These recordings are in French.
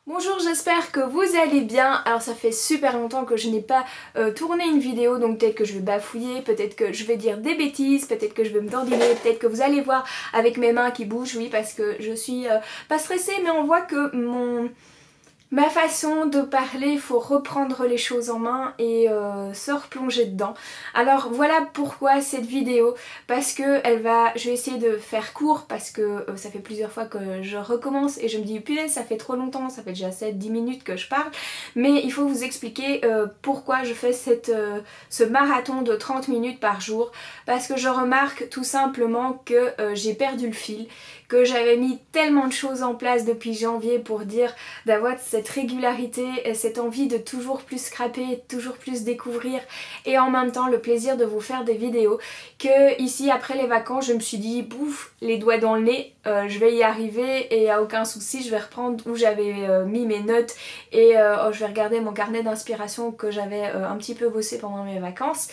Bonjour, j'espère que vous allez bien. Alors ça fait super longtemps que je n'ai pas tourné une vidéo, donc peut-être que je vais bafouiller, peut-être que je vais dire des bêtises, peut-être que je vais me dandiner, peut-être que vous allez voir avec mes mains qui bougent, oui, parce que je suis pas stressée, mais on voit que ma façon de parler, il faut reprendre les choses en main et se replonger dedans. Alors voilà pourquoi cette vidéo, parce que je vais essayer de faire court parce que ça fait plusieurs fois que je recommence et je me dis punaise ça fait trop longtemps, ça fait déjà 7-10 minutes que je parle, mais il faut vous expliquer pourquoi je fais ce marathon de 30 minutes par jour, parce que je remarque tout simplement que j'ai perdu le fil, que j'avais mis tellement de choses en place depuis janvier pour dire d'avoir cette régularité et cette envie de toujours plus scraper, toujours plus découvrir et en même temps le plaisir de vous faire des vidéos, que ici après les vacances je me suis dit bouf, les doigts dans le nez, je vais y arriver et à aucun souci, je vais reprendre où j'avais mis mes notes et je vais regarder mon carnet d'inspiration que j'avais un petit peu bossé pendant mes vacances.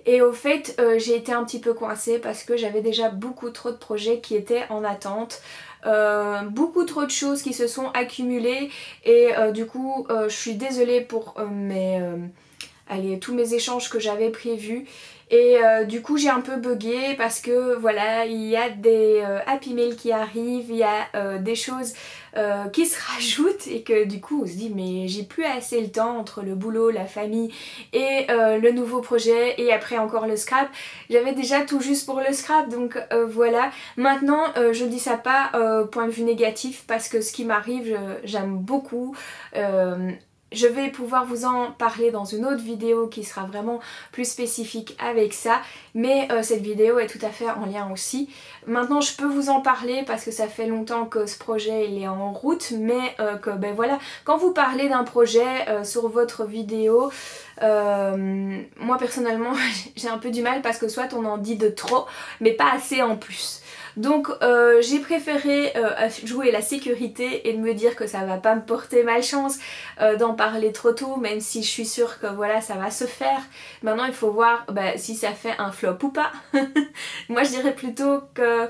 Et au fait, j'ai été un petit peu coincée parce que j'avais déjà beaucoup trop de projets qui étaient en attente. Beaucoup trop de choses qui se sont accumulées et du coup je suis désolée pour tous mes échanges que j'avais prévus. Et du coup j'ai un peu bugué parce que voilà, il y a des happy mails qui arrivent, il y a des choses qui se rajoutent et que du coup on se dit mais j'ai plus assez le temps entre le boulot, la famille et le nouveau projet et après encore le scrap. J'avais déjà tout juste pour le scrap, donc voilà. Maintenant je dis ça pas point de vue négatif parce que ce qui m'arrive j'aime beaucoup. Je vais pouvoir vous en parler dans une autre vidéo qui sera vraiment plus spécifique avec ça, mais cette vidéo est tout à fait en lien aussi. Maintenant je peux vous en parler parce que ça fait longtemps que ce projet il est en route, mais que ben voilà, quand vous parlez d'un projet sur votre vidéo, moi personnellement j'ai un peu du mal parce que soit on en dit de trop mais pas assez en plus. Donc j'ai préféré jouer la sécurité et de me dire que ça va pas me porter malchance d'en parler trop tôt, même si je suis sûre que voilà ça va se faire. Maintenant il faut voir si ça fait un flop ou pas. Moi je dirais plutôt que...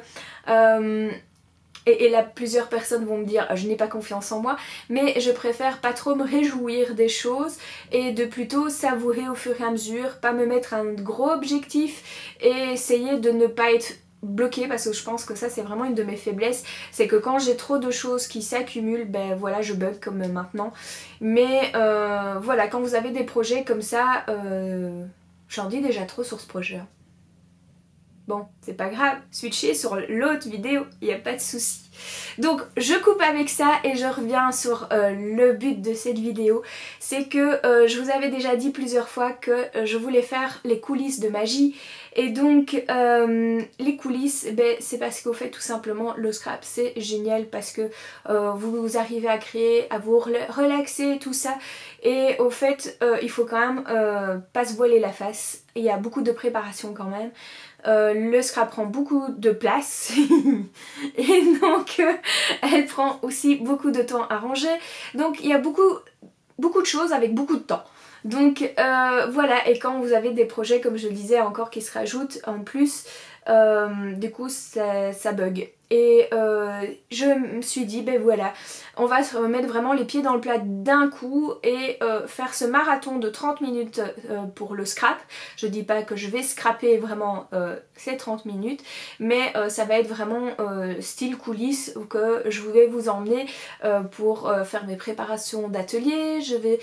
et là plusieurs personnes vont me dire je n'ai pas confiance en moi, mais je préfère pas trop me réjouir des choses et de plutôt savourer au fur et à mesure, pas me mettre un gros objectif et essayer de ne pas être bloquée, parce que je pense que ça c'est vraiment une de mes faiblesses, c'est que quand j'ai trop de choses qui s'accumulent, ben voilà je bug comme maintenant. Mais voilà, quand vous avez des projets comme ça, j'en dis déjà trop sur ce projet. Bon, c'est pas grave, switchez sur l'autre vidéo, il n'y a pas de souci. Donc je coupe avec ça et je reviens sur le but de cette vidéo. C'est que je vous avais déjà dit plusieurs fois que je voulais faire les coulisses de magie. Et donc les coulisses, c'est parce qu'au fait tout simplement le scrap c'est génial parce que vous arrivez à créer, à vous relaxer, tout ça. Et au fait il faut quand même pas se voiler la face. Il y a beaucoup de préparation quand même. Le scrap prend beaucoup de place et donc elle prend aussi beaucoup de temps à ranger, donc il y a beaucoup de choses avec beaucoup de temps. Donc voilà, et quand vous avez des projets comme je le disais encore qui se rajoutent en plus, du coup ça bug. Et je me suis dit ben voilà, on va se remettre vraiment les pieds dans le plat d'un coup et faire ce marathon de 30 minutes pour le scrap. Je dis pas que je vais scraper vraiment ces 30 minutes, mais ça va être vraiment style coulisses que je vais vous emmener pour faire mes préparations d'atelier, je vais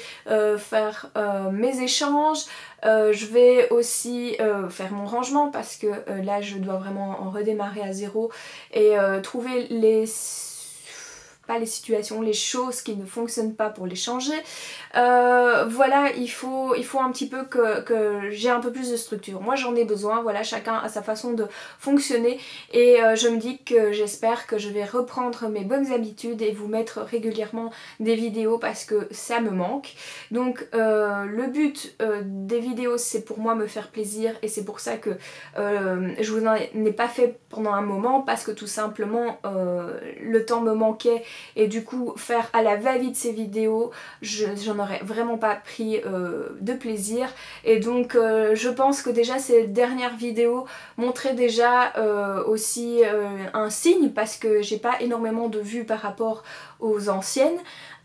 faire mes échanges, je vais aussi faire mon rangement parce que là je dois vraiment en redémarrer à zéro et trouver pas les situations, les choses qui ne fonctionnent pas pour les changer. Voilà, il faut un petit peu que j'ai un peu plus de structure. Moi j'en ai besoin, voilà, chacun a sa façon de fonctionner et je me dis que j'espère que je vais reprendre mes bonnes habitudes et vous mettre régulièrement des vidéos parce que ça me manque. Donc le but des vidéos c'est pour moi me faire plaisir et c'est pour ça que je vous en ai pas fait pendant un moment parce que tout simplement le temps me manquait et du coup faire à la va-vite ces vidéos, j'en aurais vraiment pas pris de plaisir. Et donc je pense que déjà ces dernières vidéos montraient déjà aussi un signe, parce que j'ai pas énormément de vues par rapport aux anciennes.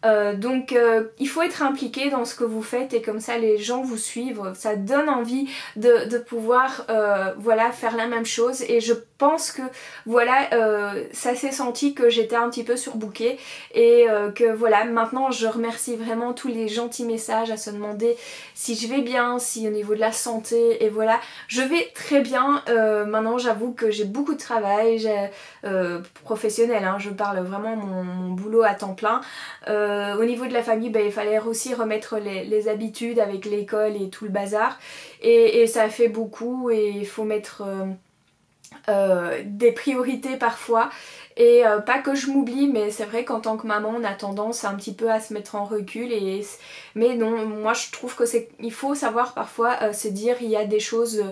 Donc il faut être impliqué dans ce que vous faites, et comme ça les gens vous suivent, ça donne envie de pouvoir voilà, faire la même chose. Et je pense que voilà, ça s'est senti que j'étais un petit peu surbookée, et que voilà, maintenant je remercie vraiment tous les gentils messages à se demander si je vais bien, si au niveau de la santé, et voilà, je vais très bien. Maintenant j'avoue que j'ai beaucoup de travail, professionnel, hein, je parle vraiment mon boulot à temps plein. Au niveau de la famille, il fallait aussi remettre les habitudes avec l'école et tout le bazar, et ça fait beaucoup, et il faut mettre des priorités parfois, et pas que je m'oublie, mais c'est vrai qu'en tant que maman on a tendance un petit peu à se mettre en recul, mais non, moi je trouve que il faut savoir parfois se dire il y a des choses,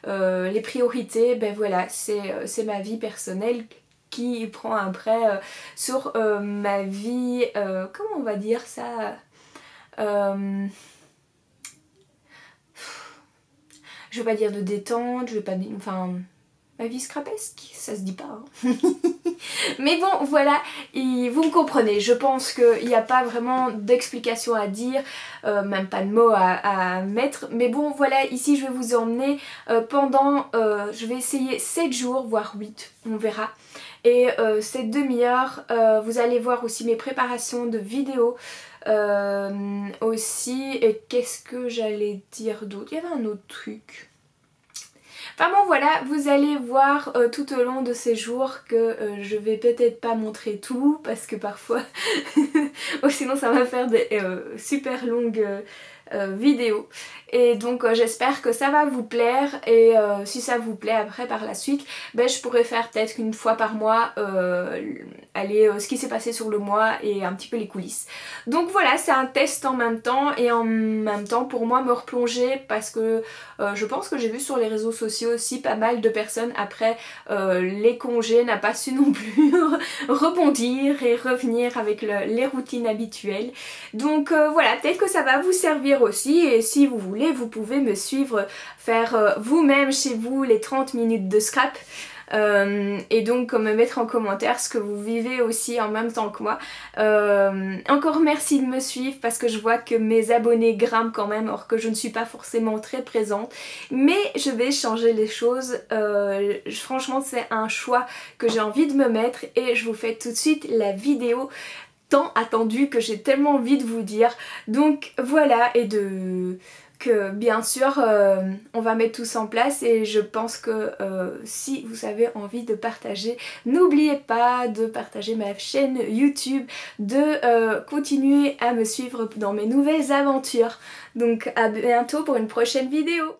les priorités, voilà, c'est ma vie personnelle qui prend après sur ma vie, comment on va dire ça, je vais pas dire de détente, je vais pas dire, enfin, ma vie scrapesque, ça se dit pas, hein. Mais bon, voilà, vous me comprenez, je pense qu'il n'y a pas vraiment d'explication à dire, même pas de mots à mettre. Mais bon, voilà, ici je vais vous emmener pendant, je vais essayer 7 jours, voire 8, on verra. Et cette demi-heure, vous allez voir aussi mes préparations de vidéos. Aussi, et qu'est-ce que j'allais dire d'autre? Il y avait un autre truc. Enfin bon, voilà, vous allez voir tout au long de ces jours que je vais peut-être pas montrer tout, parce que parfois ou sinon ça va faire des super longues vidéos. Et donc j'espère que ça va vous plaire, et si ça vous plaît après par la suite, je pourrais faire peut-être une fois par mois ce qui s'est passé sur le mois et un petit peu les coulisses. Donc voilà, c'est un test en même temps, et en même temps pour moi me replonger, parce que je pense que j'ai vu sur les réseaux sociaux aussi pas mal de personnes après les congés n'a pas su non plus rebondir et revenir avec les routines habituelles. Donc voilà, peut-être que ça va vous servir aussi, et si vous voulez vous pouvez me suivre, faire vous-même chez vous les 30 minutes de scrap. Et donc me mettre en commentaire ce que vous vivez aussi en même temps que moi. Encore merci de me suivre, parce que je vois que mes abonnés grimpent quand même, or que je ne suis pas forcément très présente, mais je vais changer les choses. Franchement c'est un choix que j'ai envie de me mettre, et je vous fais tout de suite la vidéo tant attendue que j'ai tellement envie de vous dire. Donc voilà, et que bien sûr on va mettre tout ça en place, et je pense que si vous avez envie de partager, n'oubliez pas de partager ma chaîne YouTube, de continuer à me suivre dans mes nouvelles aventures. Donc à bientôt pour une prochaine vidéo.